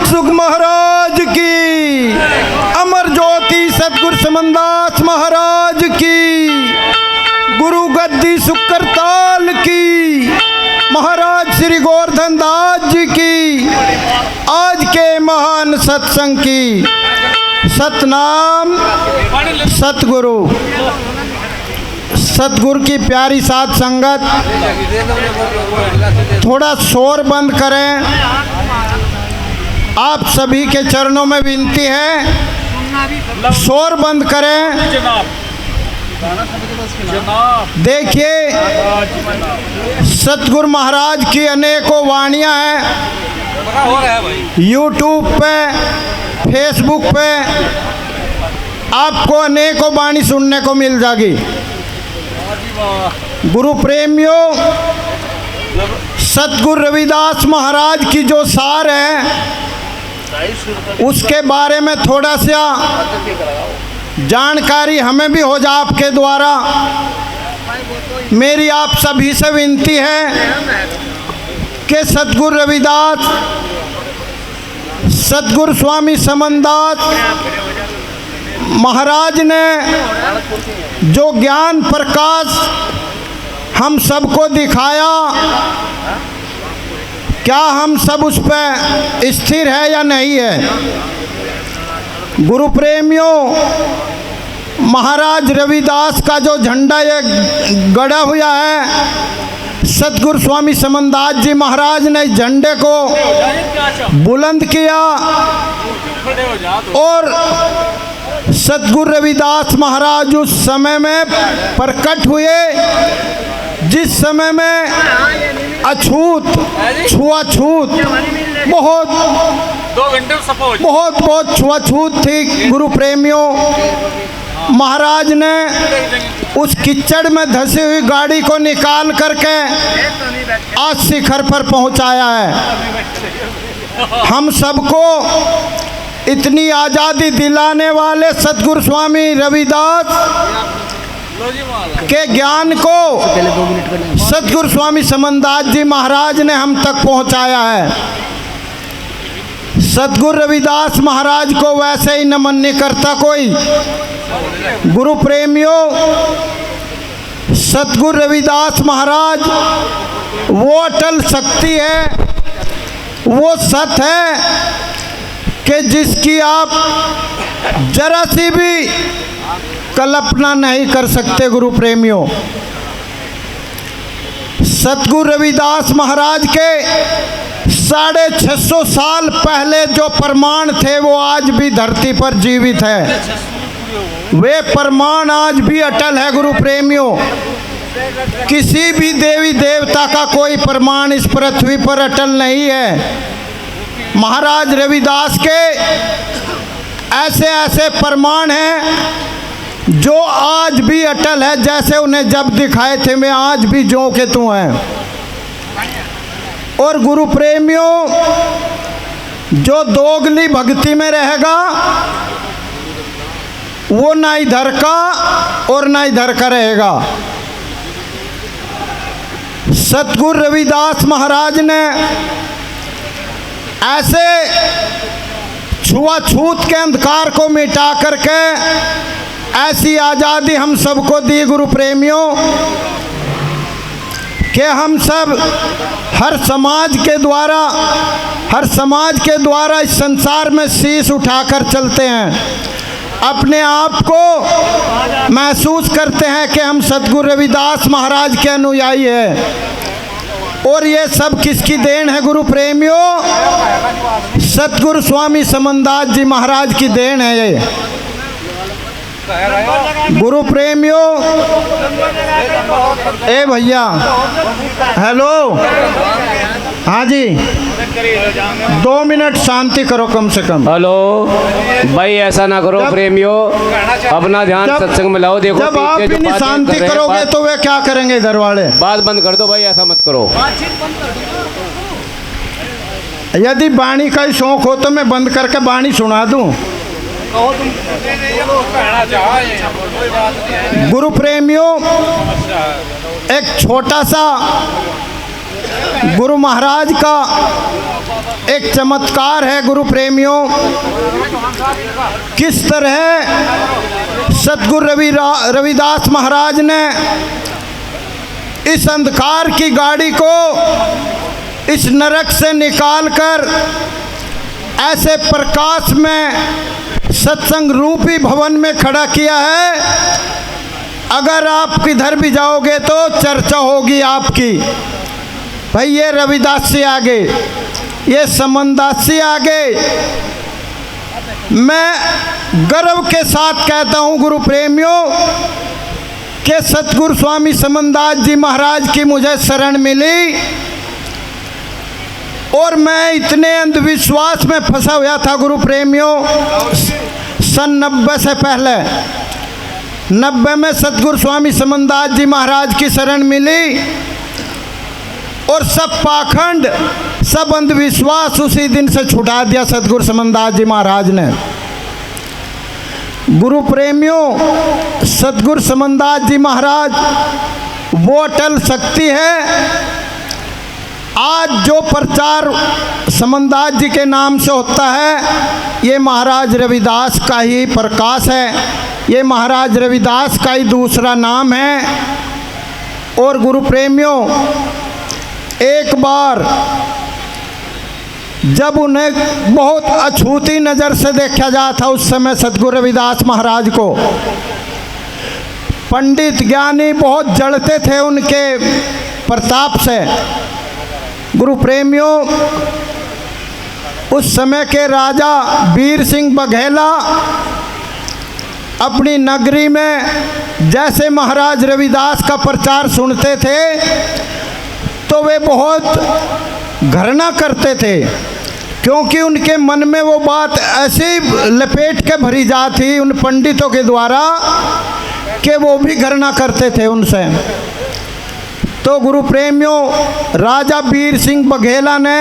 सुख महाराज की, अमर ज्योति सतगुरु समनदास महाराज की, गुरु गद्दी सुकरताल की, महाराज श्री गोवर्धन दास जी की, आज के महान सत्संग की। सतनाम सतगुरु। सतगुरु की प्यारी साध संगत, थोड़ा शोर बंद करें। आप सभी के चरणों में विनती है, शोर बंद करें। देखिए, सतगुरु महाराज की अनेकों वाणियाँ हैं। यूट्यूब पे, फेसबुक पे आपको अनेकों वाणी सुनने को मिल जाएगी। गुरु प्रेमियों, सतगुरु रविदास महाराज की जो सार है उसके बारे में थोड़ा सा जानकारी हमें भी हो जाए आपके द्वारा। मेरी आप सभी से विनती है कि सतगुरु रविदास, सतगुरु स्वामी समनदास महाराज ने जो ज्ञान प्रकाश हम सबको दिखाया, क्या हम सब उस पर स्थिर है या नहीं है। गुरु प्रेमियों, महाराज रविदास का जो झंडा ये गड़ा हुआ है, सतगुरु स्वामी समनदास जी महाराज ने इस झंडे को बुलंद किया और सतगुरु रविदास महाराज उस समय में प्रकट हुए जिस समय में अछूत, छुआछूत बहुत छुआछूत थी। गुरु प्रेमियों, महाराज ने उस कीचड़ में धसी हुई गाड़ी को निकाल करके आज शिखर पर पहुंचाया है। हम सबको इतनी आज़ादी दिलाने वाले सतगुरु स्वामी रविदास के ज्ञान को सतगुरु स्वामी समनदास जी महाराज ने हम तक पहुंचाया है। सतगुरु रविदास महाराज को वैसे ही नमन नहीं करता कोई। गुरु प्रेमियों, सतगुरु रविदास महाराज वो अटल शक्ति है, वो सत है कि जिसकी आप जरा सी भी कल्पना नहीं कर सकते। गुरु प्रेमियों, सतगुरु रविदास महाराज के 650 साल पहले जो प्रमाण थे वो आज भी धरती पर जीवित है। वे प्रमाण आज भी अटल है। गुरु प्रेमियों, किसी भी देवी देवता का कोई प्रमाण इस पृथ्वी पर अटल नहीं है। महाराज रविदास के ऐसे ऐसे प्रमाण हैं जो आज भी अटल है, जैसे उन्हें जब दिखाए थे वे आज भी ज्यों के त्यों हैं। और गुरु प्रेमियों, जो दोगली भक्ति में रहेगा वो ना इधर का और ना इधर का रहेगा। सतगुरु रविदास महाराज ने ऐसे छुआछूत के अंधकार को मिटा करके ऐसी आज़ादी हम सबको दी। गुरु प्रेमियों, कि हम सब हर समाज के द्वारा इस संसार में शीश उठाकर चलते हैं। अपने आप को महसूस करते हैं कि हम सतगुरु रविदास महाराज के अनुयायी हैं। और ये सब किसकी देन है गुरु प्रेमियों? सतगुरु स्वामी समनदास जी महाराज की देन है ये। गुरु प्रेमियों, ए भैया, हेलो, हाँ जी, 2 मिनट शांति करो कम से कम। हेलो भाई, ऐसा ना करो प्रेमियों, अपना ध्यान सत्संग में लाओ। देखो, जब आप भी नहीं शांति करोगे तो वे क्या करेंगे इधर वाले? बात बंद कर दो भाई, ऐसा मत करो। यदि वाणी का ही शौक हो तो मैं बंद करके वाणी सुना दूं। गुरु प्रेमियों, एक छोटा सा गुरु महाराज का एक चमत्कार है गुरु प्रेमियों। किस तरह सतगुरु रविदास महाराज ने इस अंधकार की गाड़ी को इस नरक से निकालकर ऐसे प्रकाश में सत्संग रूपी भवन में खड़ा किया है। अगर आप किधर भी जाओगे तो चर्चा होगी आपकी, भाई ये रविदास से आगे, ये समनदास से आगे। मैं गर्व के साथ कहता हूँ गुरु प्रेमियों कि सतगुरु स्वामी समनदास जी महाराज की मुझे शरण मिली और मैं इतने अंधविश्वास में फंसा हुआ था गुरु प्रेमियों। सन 90 से पहले 90 में सतगुरु स्वामी समनदास जी महाराज की शरण मिली और सब पाखंड, सब अंधविश्वास उसी दिन से छुटा दिया सतगुरु समनदास जी महाराज ने। गुरु प्रेमियों, सतगुरु समनदास जी महाराज वो अटल शक्ति है। आज जो प्रचार समनदास जी के नाम से होता है, ये महाराज रविदास का ही प्रकाश है, ये महाराज रविदास का ही दूसरा नाम है। और गुरु प्रेमियों, एक बार जब उन्हें बहुत अछूती नज़र से देखा जाता था, उस समय सतगुरु रविदास महाराज को पंडित ज्ञानी बहुत जड़ते थे उनके प्रताप से। गुरु प्रेमियों, उस समय के राजा वीर सिंह बघेला अपनी नगरी में जैसे महाराज रविदास का प्रचार सुनते थे तो वे बहुत घृणा करते थे, क्योंकि उनके मन में वो बात ऐसी लपेट के भरी जाती उन पंडितों के द्वारा कि वो भी घृणा करते थे उनसे। तो गुरु प्रेमियों, राजा वीर सिंह बघेला ने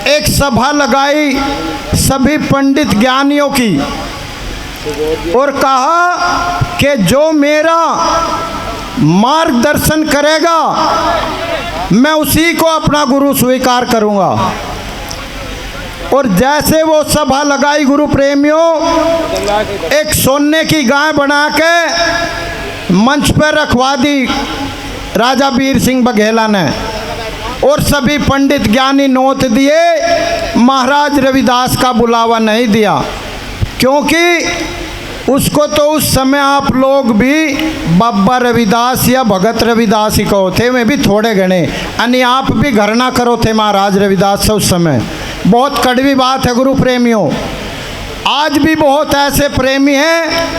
एक सभा लगाई सभी पंडित ज्ञानियों की और कहा कि जो मेरा मार्गदर्शन करेगा मैं उसी को अपना गुरु स्वीकार करूंगा। और जैसे वो सभा लगाई गुरु प्रेमियों, एक सोने की गाय बना के मंच पर रखवा दी राजा वीर सिंह बघेला ने और सभी पंडित ज्ञानी नोट दिए, महाराज रविदास का बुलावा नहीं दिया, क्योंकि उसको तो उस समय आप लोग भी बाबा रविदास या भगत रविदास ही कहो थे, मैं भी थोड़े गणे, यानी आप भी घृणा करो थे महाराज रविदास से उस समय। बहुत कड़वी बात है गुरु प्रेमियों। आज भी बहुत ऐसे प्रेमी हैं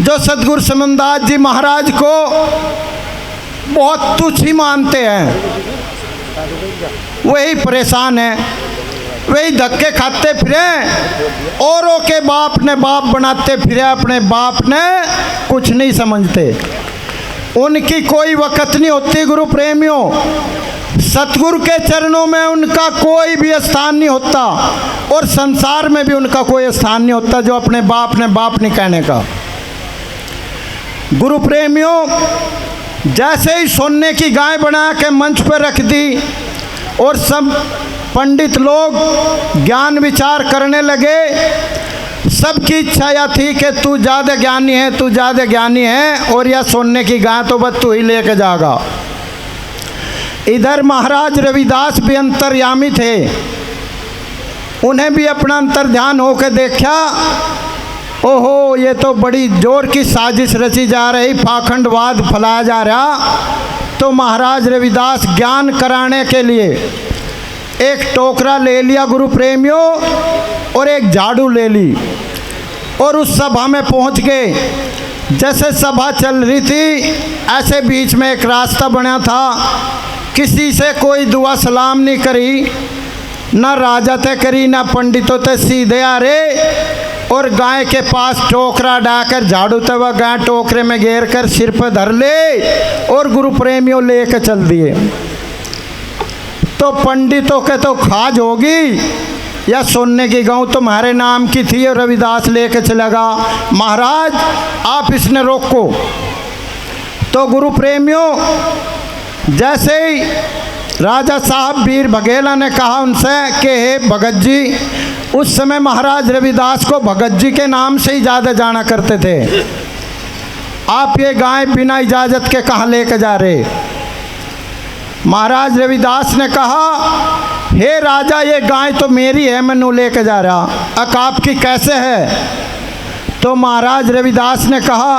जो सतगुरु समनदास जी महाराज को बहुत तुच्छ ही मानते हैं, वही परेशान है, वही धक्के खाते फिरे, औरों के बाप ने बाप बनाते फिरे, अपने बाप ने कुछ नहीं समझते, उनकी कोई वक़्त नहीं होती गुरु प्रेमियों। सतगुरु के चरणों में उनका कोई भी स्थान नहीं होता और संसार में भी उनका कोई स्थान नहीं होता जो अपने बाप ने बाप नहीं कहने का। गुरु प्रेमियों, जैसे ही सोने की गाय बना के मंच पर रख दी और सब पंडित लोग ज्ञान विचार करने लगे, सबकी इच्छा यह थी कि तू ज़्यादा ज्ञानी है, तू ज़्यादा ज्ञानी है और यह सोने की गाय तो बस तू ही लेके जाएगा। इधर महाराज रविदास भी अंतर्यामी थे, उन्हें भी अपना अंतर ध्यान होकर देखा, ओहो ये तो बड़ी जोर की साजिश रची जा रही, पाखंडवाद फैलाया जा रहा। तो महाराज रविदास ज्ञान कराने के लिए एक टोकरा ले लिया गुरु प्रेमियों और एक झाड़ू ले ली और उस सभा में पहुंच गए। जैसे सभा चल रही थी ऐसे बीच में एक रास्ता बना था, किसी से कोई दुआ सलाम नहीं करी, ना राजा ते करी ना पंडितों ते, सीधे आ रहे और गाय के पास टोकरा डाकर झाड़ू तवा गाय टोकरे में घेर कर सिर पर धर ले और गुरु प्रेमियों लेकर चल दिए। तो पंडितों के तो खाज होगी, या सोने की गऊ तुम्हारे नाम की थी और रविदास लेके चलेगा, महाराज आप इसने रोको। तो गुरु प्रेमियों, जैसे ही राजा साहब वीर बघेला ने कहा उनसे कि हे भगत जी, उस समय महाराज रविदास को भगत जी के नाम से ही ज़्यादा जाना करते थे, आप ये गाय बिना इजाज़त के कहाँ लेके जा रहे। महाराज रविदास ने कहा, हे राजा, ये गाय तो मेरी है, मैं नू लेके जा रहा, अब आपकी कैसे है। तो महाराज रविदास ने कहा,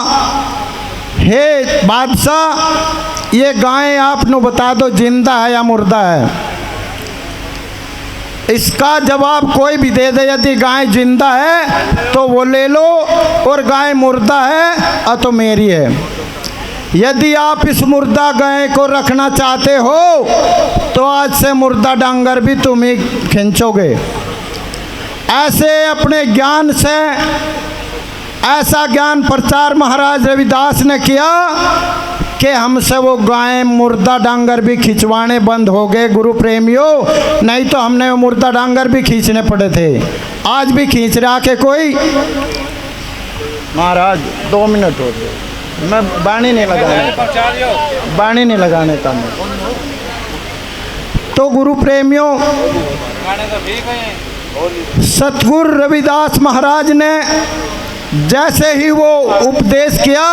हे बादशाह, ये गाय आप नु बता दो जिंदा है या मुर्दा है। इसका जवाब कोई भी दे दे, यदि गाय जिंदा है तो वो ले लो, और गाय मुर्दा है तो मेरी है। यदि आप इस मुर्दा गाय को रखना चाहते हो तो आज से मुर्दा डांगर भी तुम ही खींचोगे। ऐसे अपने ज्ञान से ऐसा ज्ञान प्रचार महाराज रविदास ने किया कि हमसे वो गाय मुर्दा डांगर भी खिंचवाने बंद हो गए गुरु प्रेमियों, नहीं तो हमने वो मुर्दा डांगर भी खींचने पड़े थे। आज भी खींच रहा के कोई। महाराज 2 मिनट हो गए, मैं बाणी नहीं लगाने का मैं। तो गुरु प्रेमियों, सतगुरु रविदास महाराज ने जैसे ही वो उपदेश किया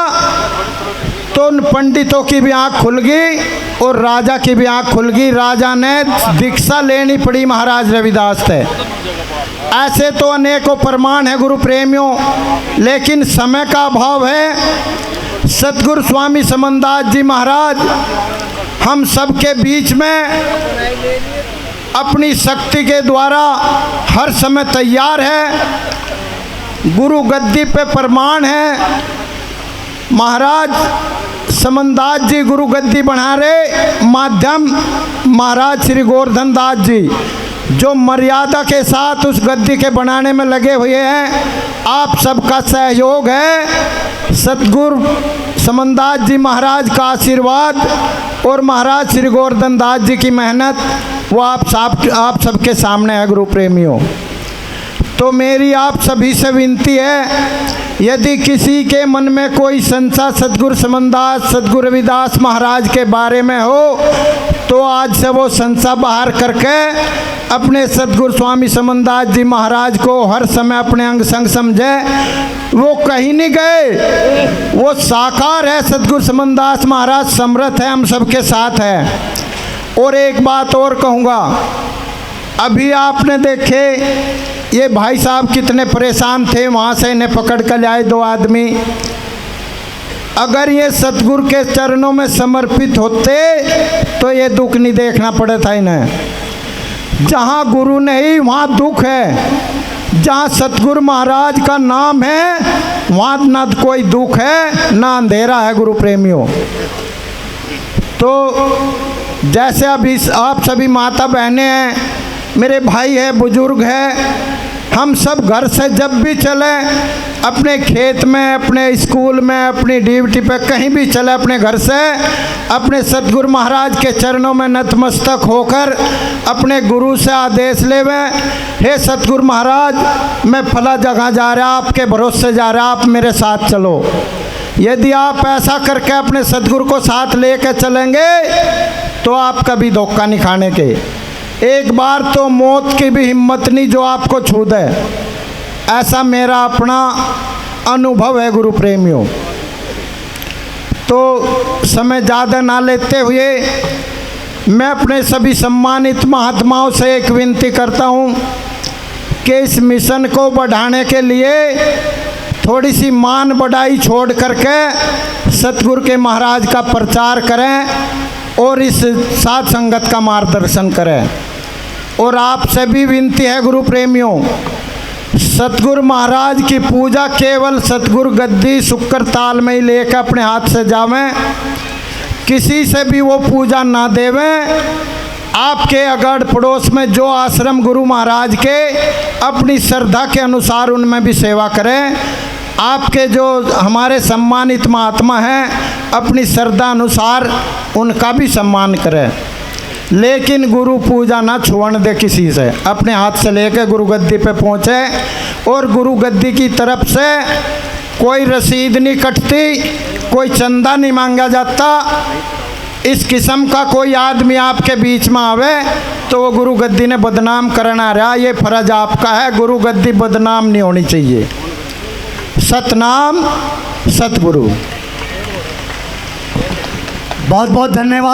तो उन पंडितों की भी आँख खुल गई और राजा की भी आँख खुल गई। राजा ने दीक्षा लेनी पड़ी महाराज रविदास से। ऐसे तो अनेकों प्रमाण है गुरु प्रेमियों, लेकिन समय का अभाव है। सतगुरु स्वामी समनदास जी महाराज हम सबके बीच में अपनी शक्ति के द्वारा हर समय तैयार है। गुरु गद्दी पे प्रमाण है, महाराज समनदास जी गुरु गद्दी बना रहे, माध्यम महाराज श्री गोवर्धन दास जी जो मर्यादा के साथ उस गद्दी के बनाने में लगे हुए हैं। आप सबका सहयोग है, सतगुरु समनदास जी महाराज का आशीर्वाद और महाराज श्री गोवर्धन दास जी की मेहनत वो आप सबके सामने है गुरु प्रेमियों। तो मेरी आप सभी से विनती है, यदि किसी के मन में कोई संशय सतगुरु समनदास सतगुरु रविदास महाराज के बारे में हो तो आज से वो संशय बाहर करके अपने सतगुरु स्वामी समनदास जी महाराज को हर समय अपने अंग संग समझे। वो कहीं नहीं गए, वो साकार है। सतगुरु समनदास महाराज समर्थ है, हम सबके साथ है। और एक बात और कहूँगा, अभी आपने देखे ये भाई साहब कितने परेशान थे, वहाँ से इन्हें पकड़ कर लाए 2 आदमी। अगर ये सतगुरु के चरणों में समर्पित होते तो ये दुख नहीं देखना पड़ा था इन्हें। जहाँ गुरु नहीं वहाँ दुख है, जहाँ सतगुरु महाराज का नाम है वहाँ ना कोई दुख है ना अंधेरा है गुरु प्रेमियों। तो जैसे अभी आप सभी माता बहनें हैं, मेरे भाई है, बुजुर्ग है, हम सब घर से जब भी चले, अपने खेत में, अपने स्कूल में, अपनी ड्यूटी पे कहीं भी चले, अपने घर से अपने सतगुरु महाराज के चरणों में नतमस्तक होकर अपने गुरु से आदेश लेवे, हे सतगुरु महाराज मैं फला जगह जा रहा, आपके भरोसे जा रहा, आप मेरे साथ चलो। यदि आप ऐसा करके अपने सतगुरु को साथ लेके चलेंगे तो आप कभी धोखा नहीं खाने के। एक बार तो मौत की भी हिम्मत नहीं जो आपको छू दे, ऐसा मेरा अपना अनुभव है गुरु प्रेमियों। तो समय ज़्यादा ना लेते हुए मैं अपने सभी सम्मानित महात्माओं से एक विनती करता हूँ कि इस मिशन को बढ़ाने के लिए थोड़ी सी मान बढ़ाई छोड़ करके सतगुरु के महाराज का प्रचार करें और इस साध संगत का मार्गदर्शन करें। और आपसे भी विनती है गुरु प्रेमियों, सतगुरु महाराज की पूजा केवल सतगुरु गद्दी शुक्र ताल में ही लेकर अपने हाथ से जावें, किसी से भी वो पूजा ना देवें। आपके अगड़ पड़ोस में जो आश्रम गुरु महाराज के अपनी श्रद्धा के अनुसार उनमें भी सेवा करें। आपके जो हमारे सम्मानित महात्मा हैं अपनी श्रद्धा अनुसार उनका भी सम्मान करें, लेकिन गुरु पूजा ना छुअन दे किसी से। अपने हाथ से लेकर गुरु गद्दी पे पहुँचे और गुरु गद्दी की तरफ से कोई रसीद नहीं कटती, कोई चंदा नहीं मांगा जाता, इस किस्म का कोई आदमी आपके बीच में आवे तो वो गुरु गद्दी ने बदनाम करना रहा, ये फर्ज आपका है। गुरु गद्दी बदनाम नहीं होनी चाहिए। सतनाम सतगुरु। बहुत बहुत धन्यवाद।